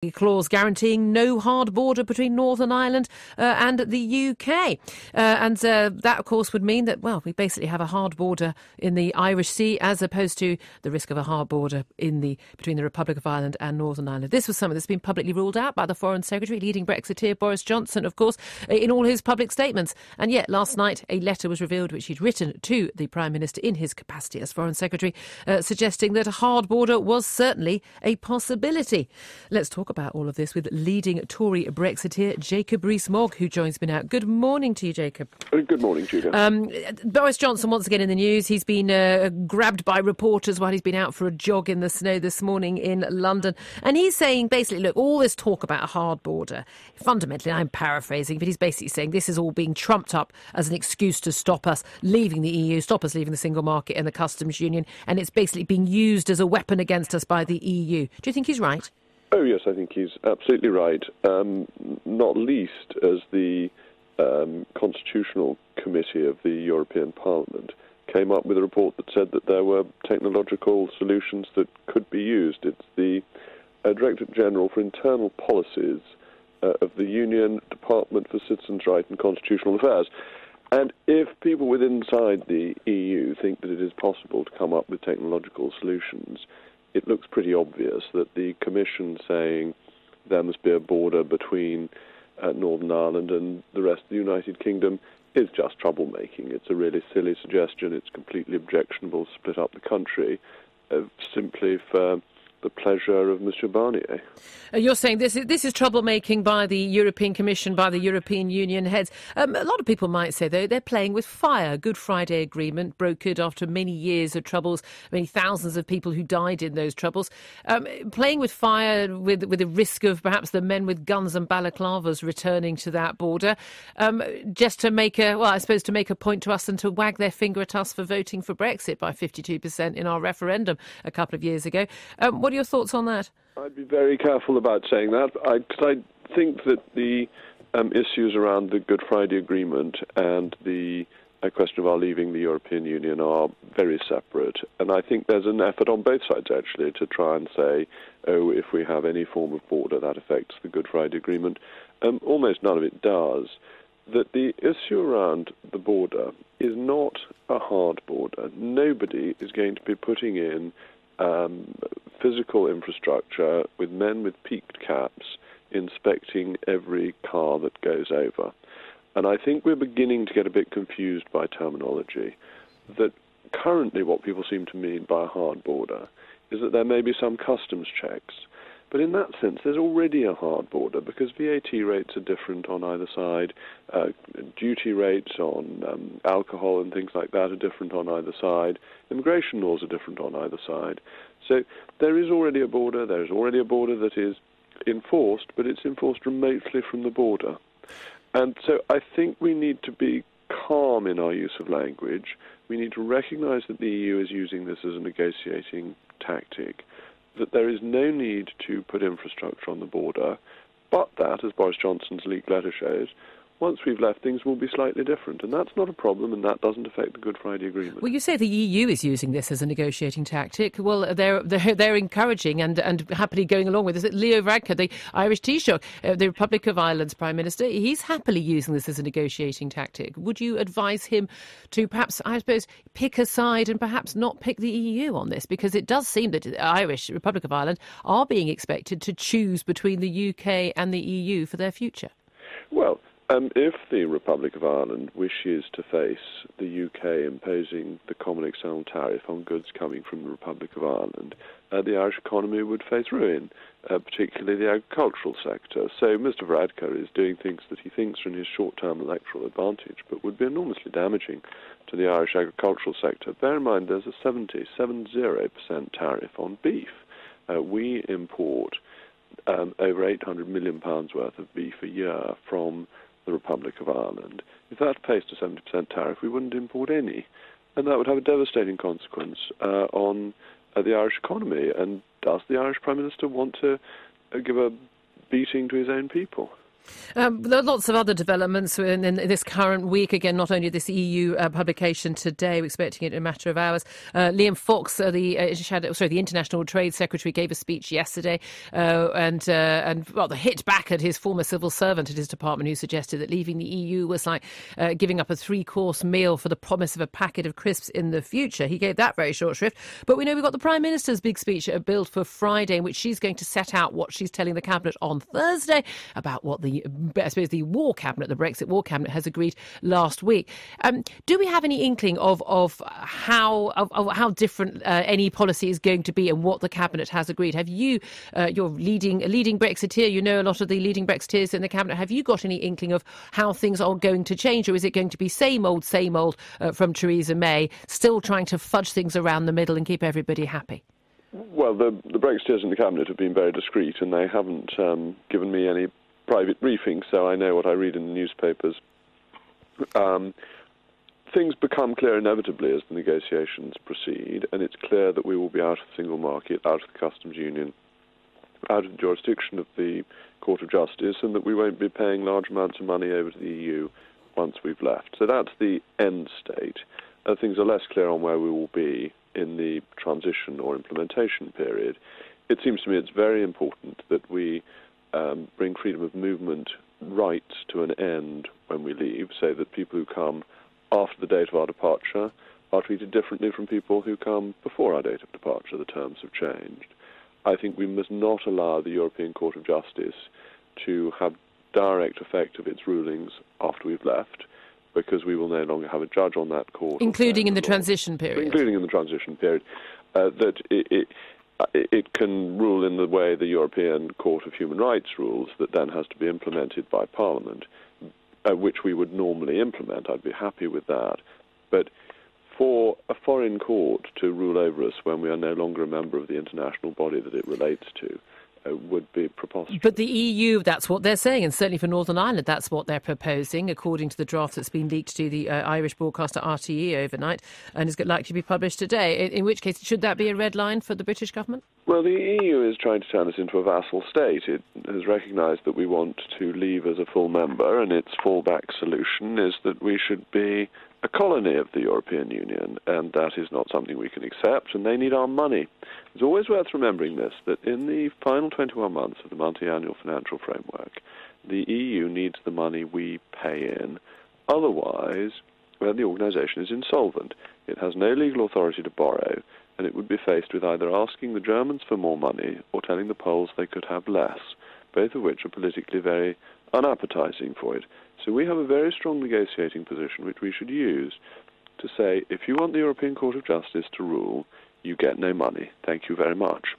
A clause guaranteeing no hard border between Northern Ireland and the UK. That, of course, would mean that, well, we basically have a hard border in the Irish Sea as opposed to the risk of a hard border between the Republic of Ireland and Northern Ireland. This was something that's been publicly ruled out by the Foreign Secretary, leading Brexiteer Boris Johnson, of course, in all his public statements. And yet, last night, a letter was revealed which he'd written to the Prime Minister in his capacity as Foreign Secretary, suggesting that a hard border was certainly a possibility. Let's talk about all of this with leading Tory Brexiteer Jacob Rees-Mogg, who joins me now. Good morning to you, Jacob. Good morning, Julia. Boris Johnson once again in the news. He's been grabbed by reporters while he's been out for a jog in the snow this morning in London. And he's saying, basically, look, all this talk about a hard border, fundamentally, I'm paraphrasing, but he's basically saying this is all being trumped up as an excuse to stop us leaving the EU, stop us leaving the single market and the customs union. And it's basically being used as a weapon against us by the EU. Do you think he's right? Oh, yes, I think he's absolutely right, not least as the Constitutional Committee of the European Parliament came up with a report that said that there were technological solutions that could be used. It's the Directorate General for Internal Policies of the Union Department for Citizens' Rights and Constitutional Affairs. And if people within inside the EU think that it is possible to come up with technological solutions, it looks pretty obvious that the Commission saying there must be a border between Northern Ireland and the rest of the United Kingdom is just troublemaking. It's a really silly suggestion. It's completely objectionable to split up the country simply for the pleasure of Monsieur Barnier. You're saying this is troublemaking by the European Commission, by the European Union heads. A lot of people might say, though, they're playing with fire. Good Friday Agreement brokered after many years of troubles, many thousands of people who died in those troubles. Playing with fire with the risk of perhaps the men with guns and balaclavas returning to that border, just to make a point to us and to wag their finger at us for voting for Brexit by 52% in our referendum a couple of years ago. What are your thoughts on that? I'd be very careful about saying that, because I think that the issues around the Good Friday Agreement and the question of our leaving the European Union are very separate. And I think there's an effort on both sides, actually, to try and say, oh, if we have any form of border, that affects the Good Friday Agreement. Almost none of it does. That the issue around the border is not a hard border. Nobody is going to be putting in physical infrastructure with men with peaked caps inspecting every car that goes over. And I think we're beginning to get a bit confused by terminology. That currently what people seem to mean by a hard border is that there may be some customs checks. But in that sense, there's already a hard border because VAT rates are different on either side. Duty rates on alcohol and things like that are different on either side. Immigration laws are different on either side. So there is already a border. There is already a border that is enforced, but it's enforced remotely from the border. And so I think we need to be calm in our use of language. We need to recognize that the EU is using this as a negotiating tactic, that there is no need to put infrastructure on the border, but that, as Boris Johnson's leaked letter shows, once we've left, things will be slightly different. And that's not a problem, and that doesn't affect the Good Friday Agreement. Well, you say the EU is using this as a negotiating tactic. Well, they're encouraging and happily going along with this. Leo Varadkar, the Irish Taoiseach, the Republic of Ireland's Prime Minister, he's happily using this as a negotiating tactic. Would you advise him to perhaps, I suppose, pick a side and perhaps not pick the EU on this? Because it does seem that the Irish Republic of Ireland are being expected to choose between the UK and the EU for their future. Well, if the Republic of Ireland wishes to face the UK imposing the common external tariff on goods coming from the Republic of Ireland, the Irish economy would face ruin, particularly the agricultural sector. So Mr Varadkar is doing things that he thinks are in his short-term electoral advantage, but would be enormously damaging to the Irish agricultural sector. Bear in mind there's a 70% tariff on beef. We import over £800 million worth of beef a year from the Republic of Ireland. If that faced a 70% tariff, we wouldn't import any. And that would have a devastating consequence on the Irish economy. And does the Irish Prime Minister want to give a beating to his own people? There are lots of other developments in this current week. Again, not only this EU publication today, we're expecting it in a matter of hours. Liam Fox, the International Trade Secretary, gave a speech yesterday and rather hit back at his former civil servant at his department who suggested that leaving the EU was like giving up a 3-course meal for the promise of a packet of crisps in the future. He gave that very short shrift. But we know we've got the Prime Minister's big speech billed for Friday, in which she's going to set out what she's telling the Cabinet on Thursday about what the War Cabinet, the Brexit War Cabinet, has agreed last week. Do we have any inkling of how different any policy is going to be and what the Cabinet has agreed? Have you, you're a leading Brexiteer, you know a lot of the leading Brexiteers in the Cabinet, have you got any inkling of how things are going to change, or is it going to be same old from Theresa May, still trying to fudge things around the middle and keep everybody happy? Well, the Brexiteers in the Cabinet have been very discreet, and they haven't given me any private briefings, so I know what I read in the newspapers. Things become clear inevitably as the negotiations proceed, and it's clear that we will be out of the single market, out of the customs union, out of the jurisdiction of the Court of Justice, and that we won't be paying large amounts of money over to the EU once we've left. So that's the end state. Things are less clear on where we will be in the transition or implementation period. It seems to me it's very important that we bring freedom of movement rights to an end when we leave, so that people who come after the date of our departure are treated differently from people who come before our date of departure. The terms have changed. I think we must not allow the European Court of Justice to have direct effect of its rulings after we've left, because we will no longer have a judge on that court. Including in the transition period. Including in the transition period. That it can rule in the way the European Court of Human Rights rules, that then has to be implemented by Parliament, which we would normally implement. I'd be happy with that. But for a foreign court to rule over us when we are no longer a member of the international body that it relates to would be preposterous. But the EU, that's what they're saying, and certainly for Northern Ireland, that's what they're proposing, according to the draft that's been leaked to the Irish broadcaster RTE overnight and is likely to be published today. In which case, should that be a red line for the British government? Well, the EU is trying to turn us into a vassal state. It has recognised that we want to leave as a full member, and its fallback solution is that we should be a colony of the European Union, and that is not something we can accept, and they need our money. It's always worth remembering this, that in the final 21 months of the multi-annual financial framework, the EU needs the money we pay in. Otherwise, well, the organisation is insolvent. It has no legal authority to borrow, and it would be faced with either asking the Germans for more money or telling the Poles they could have less, both of which are politically very unappetizing for it. So we have a very strong negotiating position which we should use to say, if you want the European Court of Justice to rule, you get no money. Thank you very much.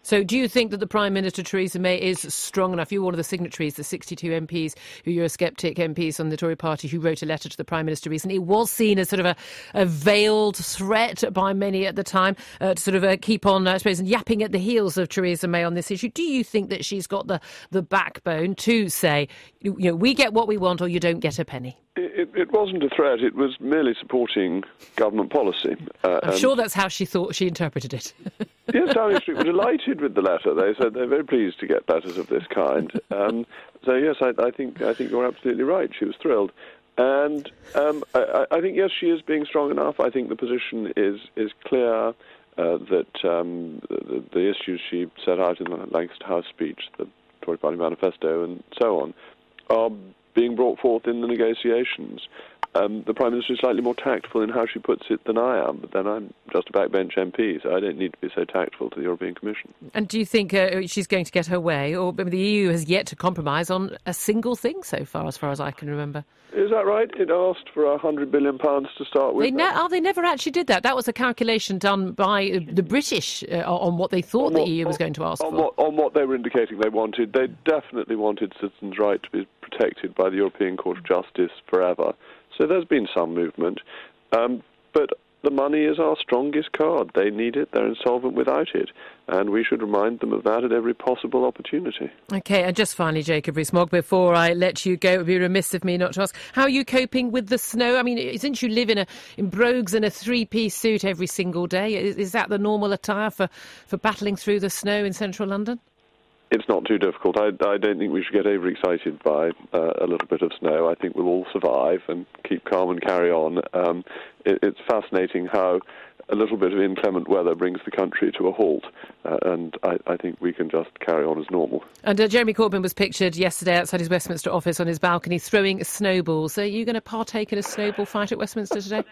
So do you think that the Prime Minister, Theresa May, is strong enough? You're one of the signatories, the 62 MPs who Eurosceptic MPs on the Tory party who wrote a letter to the Prime Minister recently. It was seen as sort of a veiled threat by many at the time to sort of keep on, I suppose, yapping at the heels of Theresa May on this issue. Do you think that she's got the backbone to say, we get what we want or you don't get a penny? It wasn't a threat. It was merely supporting government policy. I'm sure that's how she thought she interpreted it. Yes, Downing Street were delighted with the letter. They said they're very pleased to get letters of this kind. So yes, I think you're absolutely right. She was thrilled, and I think yes, she is being strong enough. I think the position is clear. That the issues she set out in the Lancaster House speech, the Tory Party manifesto, and so on, are being brought forth in the negotiations. The Prime Minister is slightly more tactful in how she puts it than I am, but then I'm just a backbench MP, so I don't need to be so tactful to the European Commission. And do you think she's going to get her way? Or the EU has yet to compromise on a single thing so far as I can remember? Is that right? It asked for £100 billion to start with. They never actually did that. That was a calculation done by the British on what they thought the EU was going to ask for. On what they were indicating they wanted. They definitely wanted citizens' right to be protected by the European Court of Justice forever. So there's been some movement. But the money is our strongest card. They need it. They're insolvent without it. And we should remind them of that at every possible opportunity. OK, and just finally, Jacob Rees-Mogg, before I let you go, it would be remiss of me not to ask, how are you coping with the snow? I mean, since you live in brogues and a three-piece suit every single day, is that the normal attire for battling through the snow in central London? It's not too difficult. I don't think we should get overexcited by a little bit of snow. I think we'll all survive and keep calm and carry on. It's fascinating how a little bit of inclement weather brings the country to a halt, and I think we can just carry on as normal. And Jeremy Corbyn was pictured yesterday outside his Westminster office on his balcony throwing snowballs. Are you going to partake in a snowball fight at Westminster today?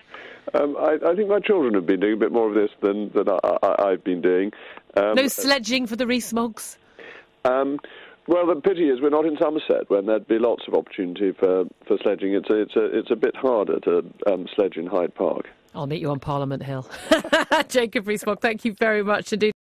I think my children have been doing a bit more of this than I've been doing. No sledging for the Rees-Moggs? Well, the pity is we're not in Somerset, when there'd be lots of opportunity for sledging. It's a bit harder to sledge in Hyde Park. I'll meet you on Parliament Hill. Jacob Rees-Mogg, thank you very much indeed.